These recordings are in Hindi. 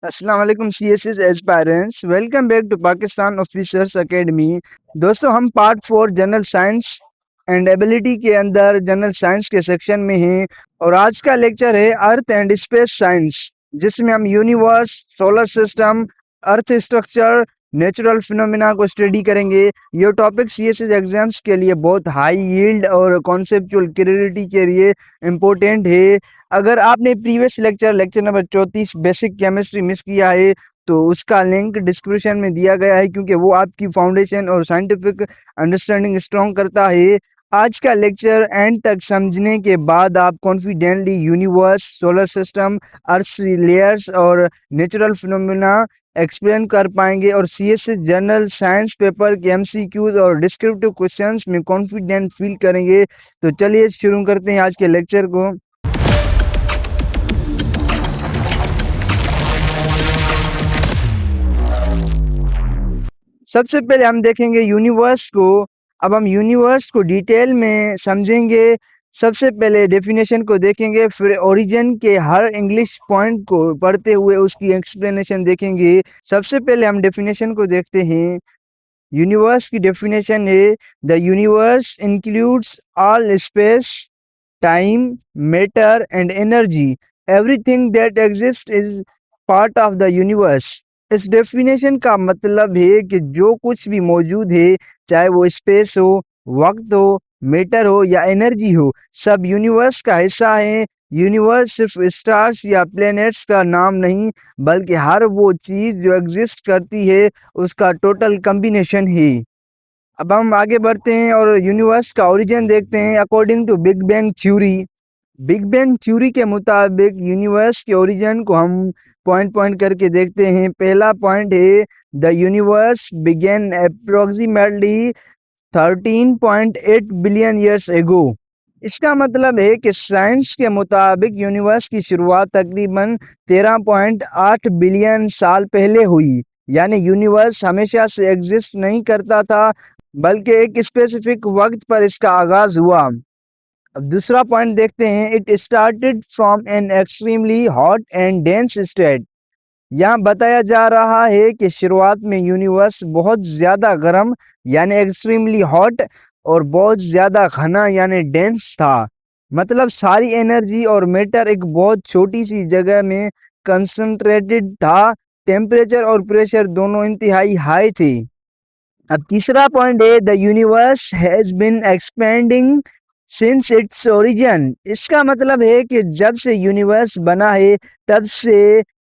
अस्सलाम वालेकुम CSS aspirants, welcome back to Pakistan officers academy. दोस्तों, हम part 4 general science and ability के अंदर जनरल साइंस के सेक्शन में हैं और आज का लेक्चर है अर्थ एंड स्पेस साइंस, जिसमें हम यूनिवर्स, सोलर सिस्टम, अर्थ स्ट्रक्चर, नेचुरल फिनोमेना को स्टडी करेंगे। ये टॉपिक सीएसएस एग्जाम्स के लिए बहुत हाई यील्ड और कॉन्सेप्चुअल क्लियरिटी के लिए इम्पोर्टेंट है। अगर आपने previous lecture number 34 basic chemistry miss किया है तो उसका लिंक डिस्क्रिप्शन में दिया गया है, क्योंकि वो आपकी फाउंडेशन और साइंटिफिक अंडरस्टैंडिंग स्ट्रॉन्ग करता है। आज का लेक्चर एंड तक समझने के बाद आप कॉन्फिडेंटली यूनिवर्स, सोलर सिस्टम, अर्थ लेयर्स और नेचुरल फिनोमेना एक्सप्लेन कर पाएंगे और सीएसएस जनरल साइंस पेपर के एमसीक्यूज और डिस्क्रिप्टिव क्वेश्चंस में कॉन्फिडेंट फील करेंगे। तो चलिए शुरू करते हैं आज के लेक्चर को। सबसे पहले हम देखेंगे यूनिवर्स को। अब हम यूनिवर्स को डिटेल में समझेंगे। सबसे पहले डेफिनेशन को देखेंगे, फिर ओरिजिन के हर इंग्लिश पॉइंट को पढ़ते हुए उसकी एक्सप्लेनेशन देखेंगे। सबसे पहले हम डेफिनेशन को देखते हैं। यूनिवर्स की डेफिनेशन है, the universe includes all space, time, matter and energy. Everything that exist is part of the universe. इस डेफिनेशन का मतलब है कि जो कुछ भी मौजूद है, चाहे वो स्पेस हो, वक्त हो, मैटर हो या एनर्जी हो, सब यूनिवर्स का हिस्सा है। यूनिवर्स सिर्फ स्टार्स या प्लैनेट्स का नाम नहीं, बल्कि हर वो चीज जो एग्जिस्ट करती है उसका टोटल कॉम्बिनेशन है। अब हम आगे बढ़ते हैं और यूनिवर्स का ओरिजिन देखते हैं। According to big bang theory के मुताबिक यूनिवर्स के ओरिजिन को हम पॉइंट पॉइंट करके देखते हैं। पहला पॉइंट है, the universe began approximately 13.8 billion years ago. इसका मतलब है कि साइंस के मुताबिक यूनिवर्स की शुरुआत तकरीबन 13.8 बिलियन साल पहले हुई। यानी यूनिवर्स हमेशा से एग्जिस्ट नहीं करता था, बल्कि एक स्पेसिफिक वक्त पर इसका आगाज हुआ। अब दूसरा पॉइंट देखते हैं, it started from an extremely hot and dense state. यहाँ बताया जा रहा है कि शुरुआत में यूनिवर्स बहुत ज्यादा गर्म यानी एक्सट्रीमली हॉट और बहुत ज्यादा घना यानी डेंस था। मतलब सारी एनर्जी और मैटर एक बहुत छोटी सी जगह में कंसंट्रेटेड था। टेम्परेचर और प्रेशर दोनों इंतहाई हाई थे। अब तीसरा पॉइंट है, the universe has been expanding since its origin. इसका मतलब है कि जब से यूनिवर्स बना है तब से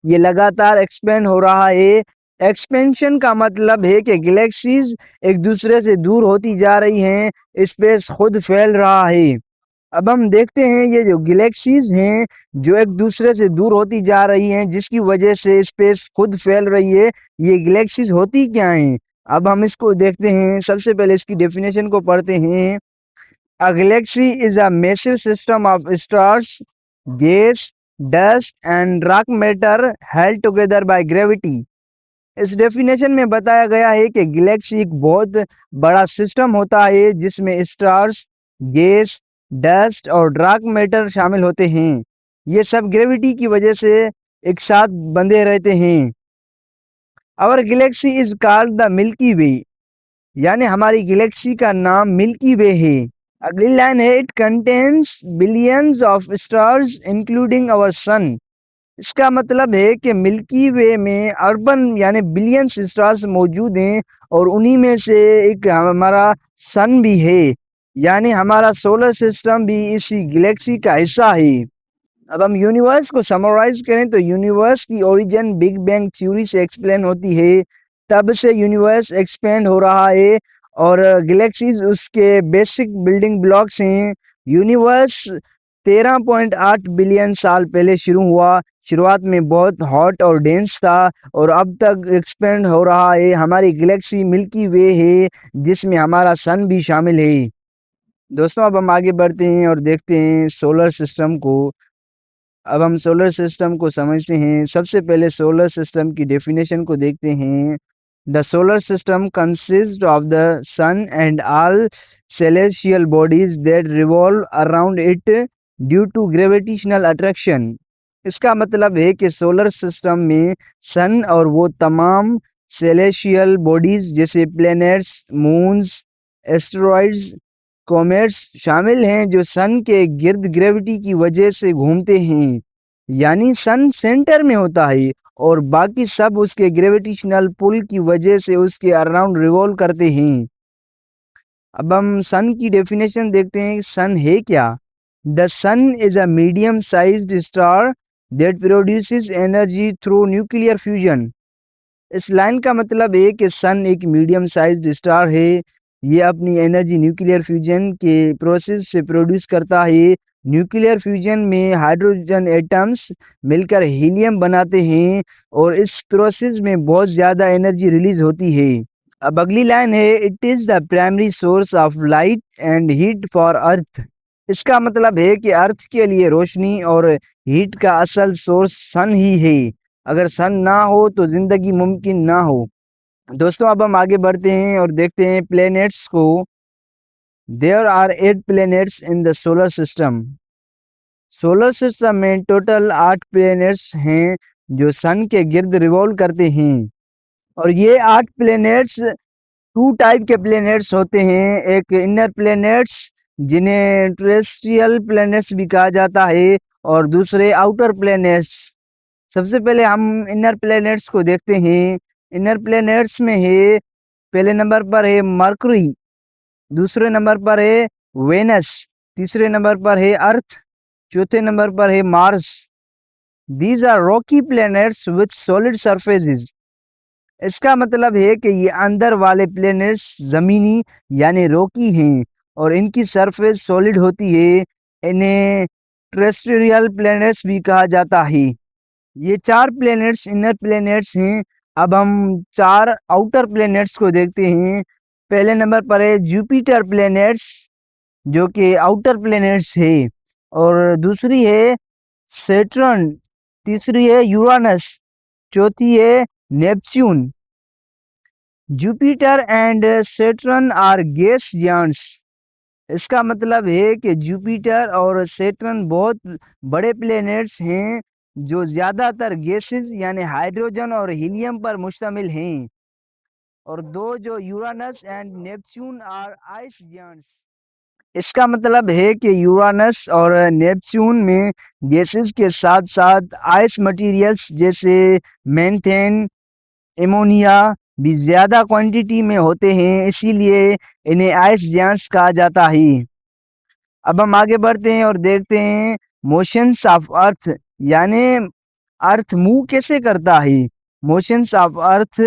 ये लगातार एक्सपेंड हो रहा है। एक्सपेंशन का मतलब है कि गैलेक्सीज एक दूसरे से दूर होती जा रही हैं, स्पेस खुद फैल रहा है। अब हम देखते हैं ये जो गैलेक्सीज हैं जो एक दूसरे से दूर होती जा रही हैं, जिसकी वजह से स्पेस खुद फैल रही है, ये गैलेक्सीज होती क्या हैं? अब हम इसको देखते हैं। सबसे पहले इसकी डेफिनेशन को पढ़ते हैं। A galaxy is a massive system of stars, gas, dust and rock matter held together by gravity. इस डेफिनेशन में बताया गया है कि गैलेक्सी एक बहुत बड़ा सिस्टम होता है जिसमें स्टार्स, गैस, डस्ट और डार्क मैटर शामिल होते हैं। ये सब ग्रेविटी की वजह से एक साथ बंधे रहते हैं। Our galaxy is called the Milky Way. यानी हमारी गैलेक्सी का नाम मिल्की वे है। अगली लाइन है, it contains billions of stars including our sun. इसका मतलब है कि मिल्की वे में अर्बन यानी बिलियंस स्टार्स मौजूद हैं और उन्हीं में से एक हमारा सन भी है। यानी हमारा सोलर सिस्टम भी इसी गैलेक्सी का हिस्सा है। अब हम यूनिवर्स को समराइज करें तो यूनिवर्स की ओरिजिन बिग बैंग थ्योरी से एक्सप्लेन होती है। तब से यूनिवर्स एक्सपेंड हो रहा है और गैलेक्सीज उसके बेसिक बिल्डिंग ब्लॉक्स हैं। यूनिवर्स 13.8 बिलियन साल पहले शुरू हुआ। शुरुआत में बहुत हॉट और डेंस था और अब तक एक्सपेंड हो रहा है। हमारी गैलेक्सी मिल्की वे है, जिसमें हमारा सन भी शामिल है। दोस्तों, अब हम आगे बढ़ते हैं और देखते हैं सोलर सिस्टम को। अब हम सोलर सिस्टम को समझते हैं। सबसे पहले सोलर सिस्टम की डेफिनेशन को देखते हैं। The solar system consist of the sun and all celestial bodies that revolve around it due to gravitational attraction. इसका मतलब है कि सोलर सिस्टम में सन और वो तमाम सेलेशियल बॉडीज जैसे प्लैनेट्स, मून्स, एस्टेरॉइड्स, कॉमेट्स शामिल हैं जो सन के गिर्द ग्रेविटी की वजह से घूमते हैं। यानी सन सेंटर में होता है और बाकी सब उसके ग्रेविटेशनल पुल की वजह से उसके अराउंड रिवॉल्व करते हैं। अब हम सन की डेफिनेशन देखते हैं कि सन है क्या। The sun is a medium sized star that produces energy through nuclear fusion. इस लाइन का मतलब है कि सन एक मीडियम साइज्ड स्टार है। ये अपनी एनर्जी न्यूक्लियर फ्यूजन के प्रोसेस से प्रोड्यूस करता है। न्यूक्लियर फ्यूजन में हाइड्रोजन एटम्स मिलकर हीलियम बनाते हैं और इस प्रोसेस में बहुत ज़्यादा एनर्जी रिलीज होती है। अब अगली लाइन है, it is the primary source of light and heat for earth. इसका मतलब है कि अर्थ के लिए रोशनी और हीट का असल सोर्स सन ही है। अगर सन ना हो तो जिंदगी मुमकिन ना हो। दोस्तों अब हम आगे बढ़ते हैं और देखते हैं प्लैनेट्स को। There are 8 planets in the solar system. Solar system में टोटल 8 प्लैनेट्स हैं जो सन के गिर्द रिवॉल्व करते हैं। और ये 8 प्लैनेट्स टू टाइप के प्लैनेट्स होते हैं। एक इनर प्लैनेट्स जिन्हें टेरेस्ट्रियल प्लैनेट्स भी कहा जाता है और दूसरे आउटर प्लैनेट्स। सबसे पहले हम इनर प्लैनेट्स को देखते हैं। इनर प्लैनेट्स में है, पहले नंबर पर है मरकरी, दूसरे नंबर पर है वेनस, तीसरे नंबर पर है अर्थ, चौथे नंबर पर है Mars. These are rocky planets with solid surfaces. इसका मतलब है कि ये अंदर वाले प्लैनेट्स जमीनी यानी रॉकी हैं और इनकी सरफेस सॉलिड होती है। इन्हें टेरेस्ट्रियल प्लैनेट्स भी कहा जाता है। ये 4 प्लैनेट्स इनर प्लैनेट्स हैं। अब हम 4 आउटर प्लैनेट्स को देखते हैं। पहले नंबर पर है जुपिटर प्लैनेट्स जो कि आउटर प्लैनेट्स है। और दूसरी है सैटर्न, तीसरी है यूरानस, चौथी है Neptune. Jupiter and Saturn are gas giants. इसका मतलब है कि जुपिटर और सैटर्न बहुत बड़े प्लैनेट्स हैं जो ज्यादातर गैसेस यानी हाइड्रोजन और हीलियम पर मुश्तमिल हैं। और दो जो Uranus and Neptune are ice giants. इसका मतलब है कि यूरानस और नेपच्यून में गैसेस के साथ साथ आइस मटेरियल्स जैसे मेथेन, एमोनिया भी ज्यादा क्वांटिटी में होते हैं, इसीलिए इन्हें आइस जायंट्स कहा जाता है। अब हम आगे बढ़ते हैं और देखते हैं मोशंस ऑफ अर्थ यानी अर्थ मूव कैसे करता है। मोशंस ऑफ अर्थ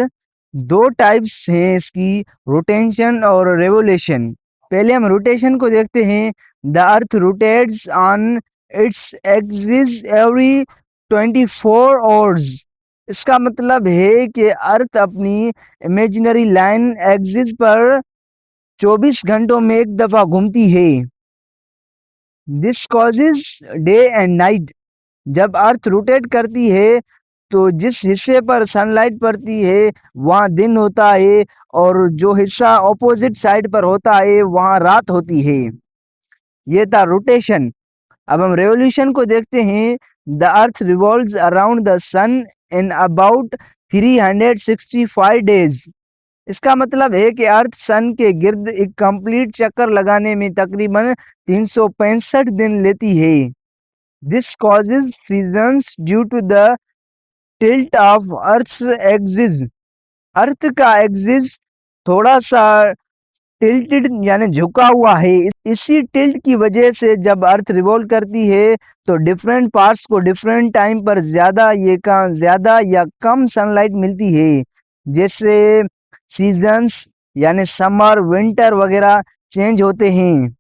दो टाइप्स हैं इसकी, रोटेशन और रेवोल्यूशन। पहले हम रोटेशन को देखते हैं। The earth rotates on its axis every 24 hours. इसका मतलब है कि अर्थ अपनी इमेजिनरी लाइन एक्सिस पर 24 घंटों में एक दफा घूमती है। This causes day and night. जब अर्थ रोटेट करती है तो जिस हिस्से पर सनलाइट पड़ती है वहाँ दिन होता है और जो हिस्सा ऑपोजिट साइड पर होता है वहाँ रात होती है। ये था रोटेशन। अब हम रेवोल्यूशन को देखते हैं। The earth revolves around the sun in about 365 days. इसका मतलब है कि अर्थ सन के गिर्द एक कंप्लीट चक्कर लगाने में तकरीबन 365 दिन लेती है। This causes seasons due to the tilt of earth's axis. Earth का एक्सिस थोड़ा सा टिल्टेड यानी झुका हुआ है। इसी टिल्ट की वजह से जब अर्थ रिवॉल्व करती है तो डिफरेंट पार्ट्स को डिफरेंट टाइम पर ज्यादा या कम सनलाइट मिलती है। जैसे सीजन्स यानी समर, विंटर वगैरह चेंज होते हैं।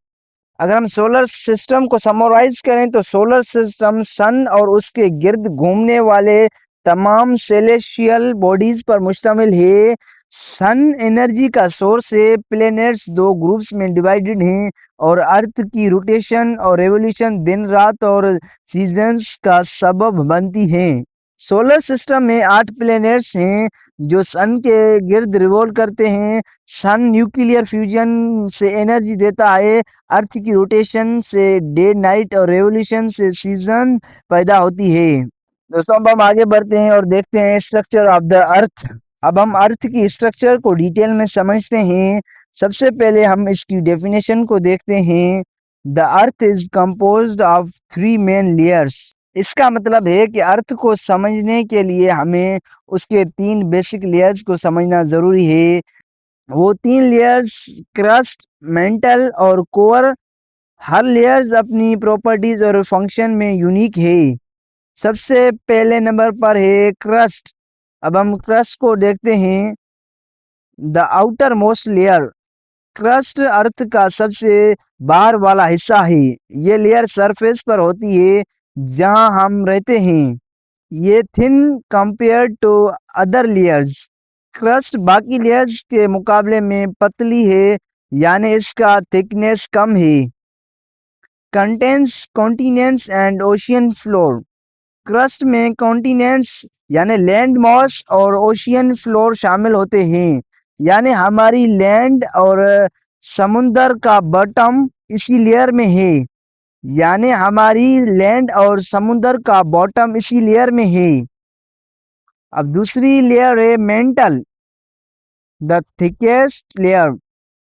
अगर हम सोलर सिस्टम को समराइज करें तो सोलर सिस्टम सन और उसके गिर्द घूमने वाले तमाम सेलेशियल बॉडीज पर मुश्तमिल है। सन एनर्जी का सोर्स है। प्लैनेट्स दो ग्रुप्स में डिवाइडेड हैं और अर्थ की रोटेशन और रेवोल्यूशन दिन रात और सीजन्स का सबब बनती हैं। सोलर सिस्टम में 8 प्लैनेट्स हैं जो सन के गिर्द रिवॉल्व करते हैं। सन न्यूक्लियर फ्यूजन से एनर्जी देता है। अर्थ की रोटेशन से डे नाइट और रेवोल्यूशन से सीजन पैदा होती है। दोस्तों अब हम आगे बढ़ते हैं और देखते हैं स्ट्रक्चर ऑफ द अर्थ। अब हम अर्थ की स्ट्रक्चर को डिटेल में समझते हैं। सबसे पहले हम इसकी डेफिनेशन को देखते हैं। The earth is composed of 3 main layers. इसका मतलब है कि अर्थ को समझने के लिए हमें उसके 3 बेसिक लेयर्स को समझना जरूरी है। वो 3 लेयर्स क्रस्ट, मेंटल और कोर। हर लेयर्स अपनी प्रॉपर्टीज और फंक्शन में यूनिक है। सबसे पहले नंबर पर है क्रस्ट। अब हम क्रस्ट को देखते हैं। The outermost layer. Crust earth का सबसे बाहर वाला हिस्सा है। ये लेयर सरफेस पर होती है जहां हम रहते हैं। ये thin compare to other layers. Crust बाकी लेयर्स के मुकाबले में पतली है, यानी इसका थिकनेस कम है। Contains continents and ocean floor. Crust में कॉन्टिनेंट्स यानी लैंड मॉस और ओशियन फ्लोर शामिल होते हैं, यानी हमारी लैंड और समुंदर का बॉटम इसी लेयर में है। यानी हमारी लैंड और समुंदर का बॉटम इसी लेयर में है। अब दूसरी लेयर है mantle, the thickest layer.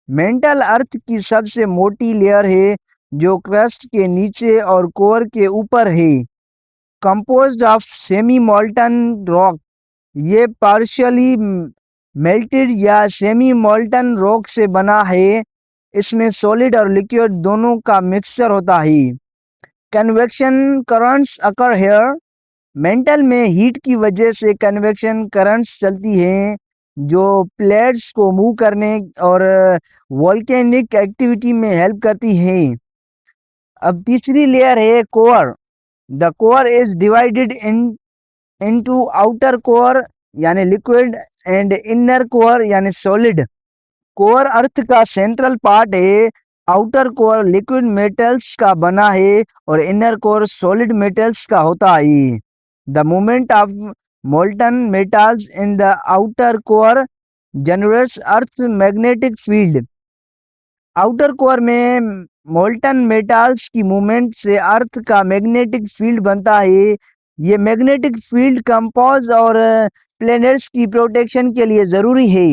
Mantle earth की सबसे मोटी लेयर है जो क्रस्ट के नीचे और कोर के ऊपर है। Composed of semi molten rock. ये पार्शियली मेल्टेड या सेमी मोल्टन रॉक से बना है। इसमें सॉलिड और लिक्विड दोनों का मिक्सचर होता है। कन्वेक्शन करंट्स अकर हेयर। मेंटल में हीट की वजह से कन्वेक्शन करंट्स चलती हैं जो प्लेट्स को मूव करने और वोल्केनिक एक्टिविटी में हेल्प करती हैं। अब तीसरी लेयर है core. The core is divided into outer core यानी लिक्विड एंड इनर कोर यानी सॉलिड। कोर अर्थ का सेंट्रल पार्ट है। आउटर कोर लिक्विड मेटल्स का बना है और इनर कोर सॉलिड मेटल्स का होता है। The movement of molten metals in the outer core generates earth magnetic field. Outer core में मोल्टन मेटल्स की मूवमेंट से अर्थ का मैग्नेटिक फील्ड बनता है। ये मैग्नेटिक फील्ड कंपास और प्लैनेट्स की प्रोटेक्शन के लिए ज़रूरी है।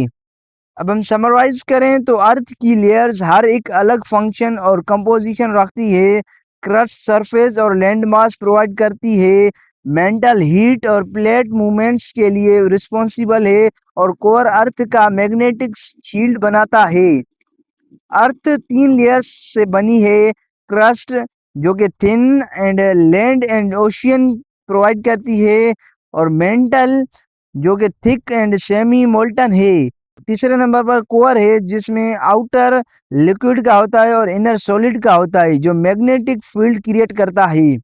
अब हम समराइज करें तो अर्थ की लेयर्स हर एक अलग फंक्शन और कंपोजिशन रखती है। क्रस्ट सरफेस और लैंड मास प्रोवाइड करती है। मेंटल हीट और प्लेट मूवमेंट्स के लिए रिस्पॉन्सिबल है और कोर अर्थ का मैग्नेटिक शील्ड बनाता है। अर्थ 3 लेयर्स से बनी है। क्रस्ट जो कि thin and land and ocean provide करती है और मेंटल जो कि थिक एंड सेमी मोल्टन है। तीसरे नंबर पर कोर है जिसमें आउटर लिक्विड का होता है और इनर सॉलिड का होता है जो मैग्नेटिक फील्ड क्रिएट करता है।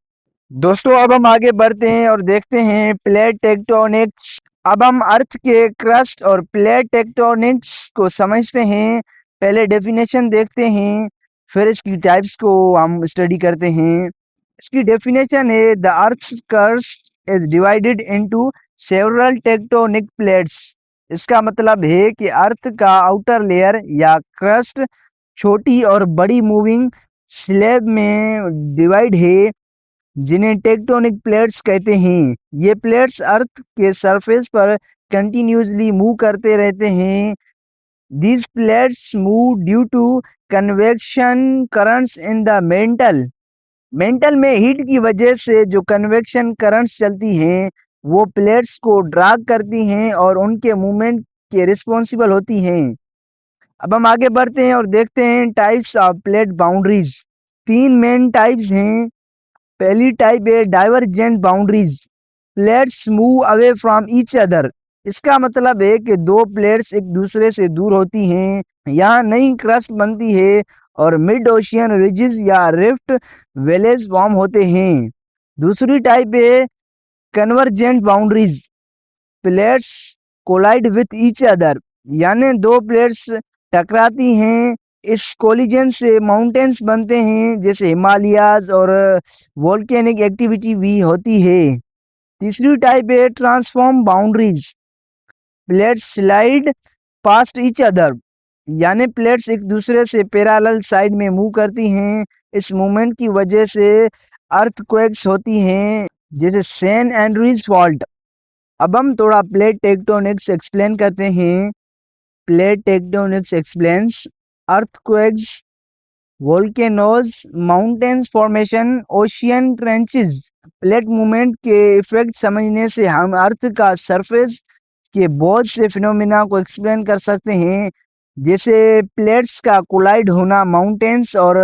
दोस्तों अब हम आगे बढ़ते हैं और देखते हैं प्लेट टेक्टोनिक्स। अब हम अर्थ के क्रस्ट और प्लेट टेक्टोनिक्स को समझते हैं। पहले डेफिनेशन देखते हैं, फिर इसकी टाइप्स को हम स्टडी करते हैं। इसकी डेफिनेशन है the earth's crust is divided into several tectonic plates. इसका मतलब है कि अर्थ का आउटर लेयर या क्रस्ट छोटी और बड़ी मूविंग स्लैब में डिवाइड है जिन्हें टेक्टोनिक प्लेट्स कहते हैं। ये प्लेट्स अर्थ के सरफेस पर कंटिन्यूसली मूव करते रहते हैं। These plates move due to convection currents in the mantle. Mental में हीट की वजह से जो कन्वेक्शन करंट्स चलती हैं वो प्लेट्स को ड्रैग करती हैं और उनके मूवमेंट के रिस्पॉन्सिबल होती हैं। अब हम आगे बढ़ते हैं और देखते हैं types of plate boundaries. 3 main types हैं। पहली टाइप है divergent boundaries. Plates move away from each other. इसका मतलब है कि 2 प्लेट्स एक दूसरे से दूर होती हैं। यहाँ नई क्रस्ट बनती है और मिड ओशियन रिजेस या रिफ्ट वैलीज फॉर्म होते हैं। दूसरी टाइप है convergent boundaries. Plates collide with each other, यानी 2 प्लेट्स टकराती हैं। इस कोलिजन से माउंटेन्स बनते हैं जैसे हिमालयाज और वोल्केनिक एक्टिविटी भी होती है। तीसरी टाइप है transform boundaries. Plates slide past each other, यानी प्लेट्स एक दूसरे से पैरेलल साइड में मूव करती हैं। इस मूवमेंट की वजह से अर्थक्वेक्स होती हैं, जैसे सैन एंड्रीज फॉल्ट। अब हम थोड़ा प्लेट टेक्टोनिक्स एक्सप्लेन करते हैं। Plate tectonics explains earthquakes, volcanoes, mountains formation, ocean trenches. Plate movement के इफेक्ट समझने से हम अर्थ का सरफेस के बहुत से फिनोमिना को एक्सप्लेन कर सकते हैं, जैसे प्लेट्स का कोलाइड होना माउंटेन्स और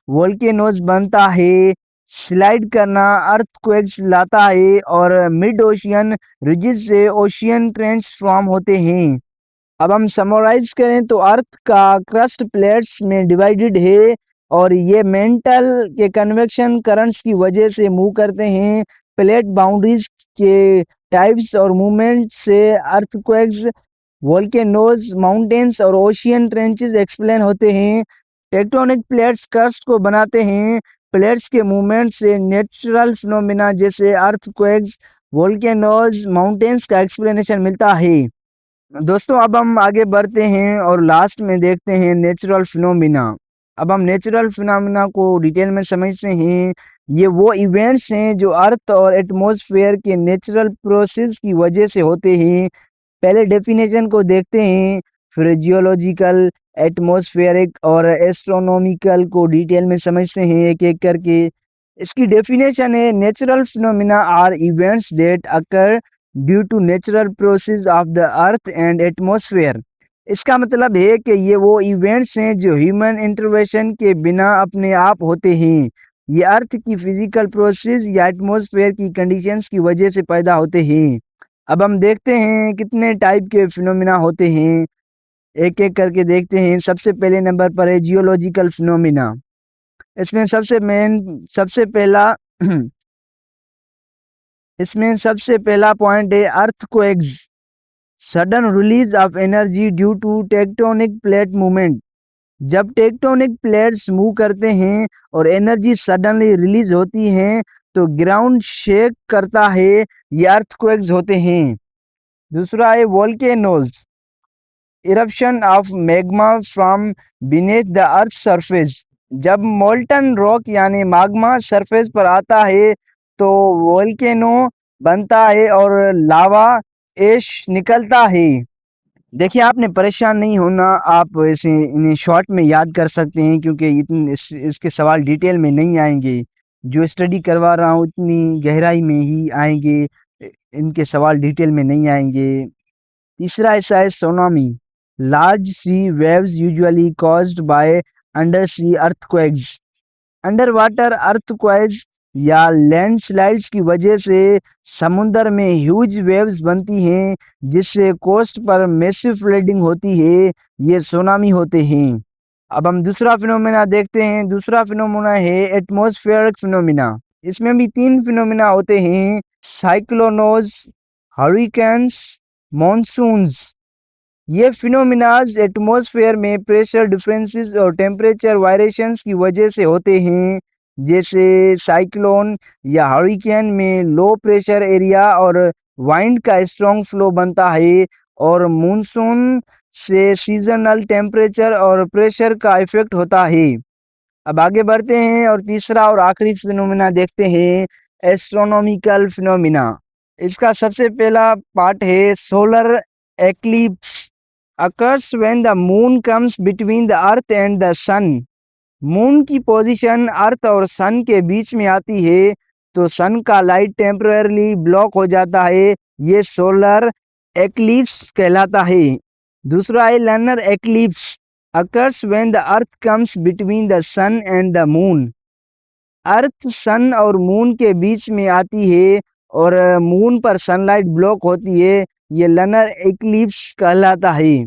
वोल्केनोज बनता है, स्लाइड करना अर्थक्वेक्स लाता है, और मिड ओशियन रिजिस से ओशियन ट्रेंच फॉर्म होते हैं। अब हम समराइज करें तो अर्थ का क्रस्ट प्लेट्स में डिवाइडेड है, और ये मेंटल के कन्वेक्शन करंट्स की वजह से मूव करते हैं। प्लेट बाउंड्रीज के टाइप्स और मूवमेंट से अर्थक्वेक्स, वोल्केनोज, माउंटेन्स और ओशियन ट्रेंचेस एक्सप्लेन होते हैं। टेक्टोनिक प्लेट्स क्रस्ट को बनाते हैं। प्लेट्स के मूवमेंट से नेचुरल फिनोमिना जैसे अर्थक्वेक्स, वोल्केनोज, माउंटेन्स का एक्सप्लेनेशन मिलता है। दोस्तों अब हम आगे बढ़ते हैं और लास्ट में देखते हैं नेचुरल फिनोमिना। अब हम नेचुरल फिनोमिना को डिटेल में समझते हैं। ये वो इवेंट्स हैं जो अर्थ और एटमॉस्फेयर के नेचुरल प्रोसेस की वजह से होते हैं। पहले डेफिनेशन को देखते हैं, फिर जियोलॉजिकल, एटमॉस्फेरिक और एस्ट्रोनॉमिकल को डिटेल में समझते हैं एक एक करके। इसकी डेफिनेशन है, natural phenomena are events that occur due to natural process of the earth and atmosphere. इसका मतलब है कि ये वो इवेंट्स हैं जो ह्यूमन इंटरवेंशन के बिना अपने आप होते हैं। ये अर्थ की फिजिकल प्रोसेस या एटमॉस्फेयर की कंडीशंस की वजह से पैदा होते हैं। अब हम देखते हैं कितने टाइप के फिनोमिना होते हैं, एक एक करके देखते हैं। सबसे पहले नंबर पर है जियोलॉजिकल फिनोमिना। इसमें सबसे पहला इसमें सबसे पहला पॉइंट है earthquakes, sudden release of energy due to tectonic plate movement. जब टेक्टोनिक प्लेट्स मूव करते हैं और एनर्जी सडनली रिलीज होती है तो ग्राउंड शेक करता है, ये अर्थक्वेक्स होते हैं। दूसरा है volcanoes, eruption of magma from beneath the earth surface. जब मोल्टन रॉक यानी मैग्मा सरफेस पर आता है तो वोल्केनो बनता है और लावा ऐश निकलता है। देखिए आपने परेशान नहीं होना, आप ऐसे इन्हें शॉर्ट में याद कर सकते हैं, क्योंकि इसके सवाल डिटेल में नहीं आएंगे। जो स्टडी करवा रहा हूँ इतनी गहराई में ही आएंगे, इनके सवाल डिटेल में नहीं आएंगे। तीसरा ऐसा है tsunami, large sea waves usually caused by under sea earthquakes. Under water earthquakes या लैंडस्लाइड्स की वजह से समुद्र में ह्यूज वेव्स बनती हैं, जिससे कोस्ट पर मैसिव फ्लडिंग होती है, ये सुनामी होते हैं। अब हम दूसरा फिनोमेना देखते हैं। दूसरा फिनोमेना है एटमॉस्फेरिक फिनोमेना। इसमें भी तीन फिनोमेना होते हैं, साइक्लोनोज, हरिकेन्स, मॉनसून्स। ये फिनोमिनाज एटमॉस्फेयर में प्रेशर डिफरेंसेस और टेम्परेचर वायरेशंस की वजह से होते हैं, जैसे साइक्लोन या हरिकेन में लो प्रेशर एरिया और वाइंड का स्ट्रॉन्ग फ्लो बनता है, और मानसून से सीजनल टेम्परेचर और प्रेशर का इफेक्ट होता है। अब आगे बढ़ते हैं और तीसरा और आखिरी फिनोमिना देखते हैं, एस्ट्रोनॉमिकल फिनोमिना। इसका सबसे पहला पार्ट है solar eclipse, occurs when the moon comes between the earth and the sun। Moon की पोजीशन अर्थ और सन के बीच में आती है तो सन का लाइट टेम्पररी ब्लॉक हो जाता है, ये सोलर एक्लिप्स कहलाता है। दूसरा है लैनर eclipse, occurs when the earth comes between the sun and the moon। अर्थ सन और मून के बीच में आती है और मून पर सनलाइट ब्लॉक होती है, ये लैनर एक्लिप्स कहलाता है।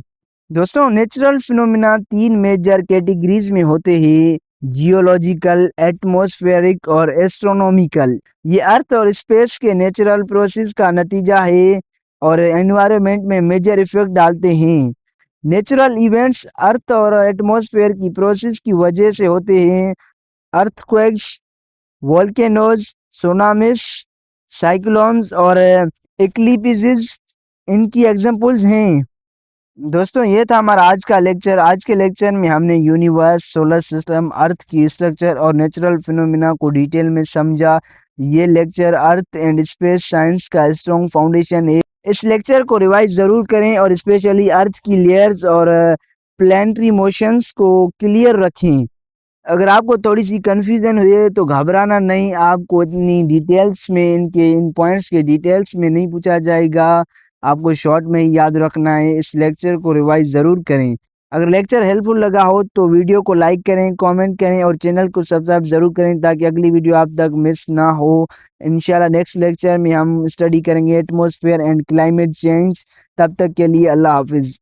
दोस्तों नेचुरल फिनोमिना तीन मेजर कैटेगरीज में होते हैं, जियोलॉजिकल, एटमॉस्फेरिक और एस्ट्रोनॉमिकल। ये अर्थ और स्पेस के नेचुरल प्रोसेस का नतीजा है और एनवायरनमेंट में मेजर इफेक्ट डालते हैं। नेचुरल इवेंट्स अर्थ और एटमॉस्फेयर की प्रोसेस की वजह से होते हैं। अर्थक्वेक्स, वोल्केनोज, सुनामिस, साइक्लोन्स और इक्लिप्सेस इनकी एग्जांपल्स हैं। दोस्तों ये था हमारा आज का लेक्चर। आज के लेक्चर में हमने यूनिवर्स, सोलर सिस्टम, अर्थ की स्ट्रक्चर और नेचुरल फिनोमिना को डिटेल में समझा। ये lecture earth and space science का स्ट्रॉन्ग फाउंडेशन है। इस लेक्चर को रिवाइज ज़रूर करें और स्पेशली अर्थ की लेयर्स और प्लैनेटरी मोशंस को क्लियर रखें। अगर आपको थोड़ी सी कन्फ्यूजन हुई है तो घबराना नहीं, आपको इतनी डिटेल्स में इन पॉइंट्स के डिटेल्स में नहीं पूछा जाएगा, आपको शॉर्ट में ही याद रखना है। इस लेक्चर को रिवाइज ज़रूर करें। अगर लेक्चर हेल्पफुल लगा हो तो वीडियो को लाइक करें, कमेंट करें और चैनल को सब्सक्राइब ज़रूर करें ताकि अगली वीडियो आप तक मिस ना हो। इंशाल्लाह नेक्स्ट लेक्चर में हम स्टडी करेंगे एटमॉस्फेयर एंड क्लाइमेट चेंज। तब तक के लिए अल्लाह हाफिज़।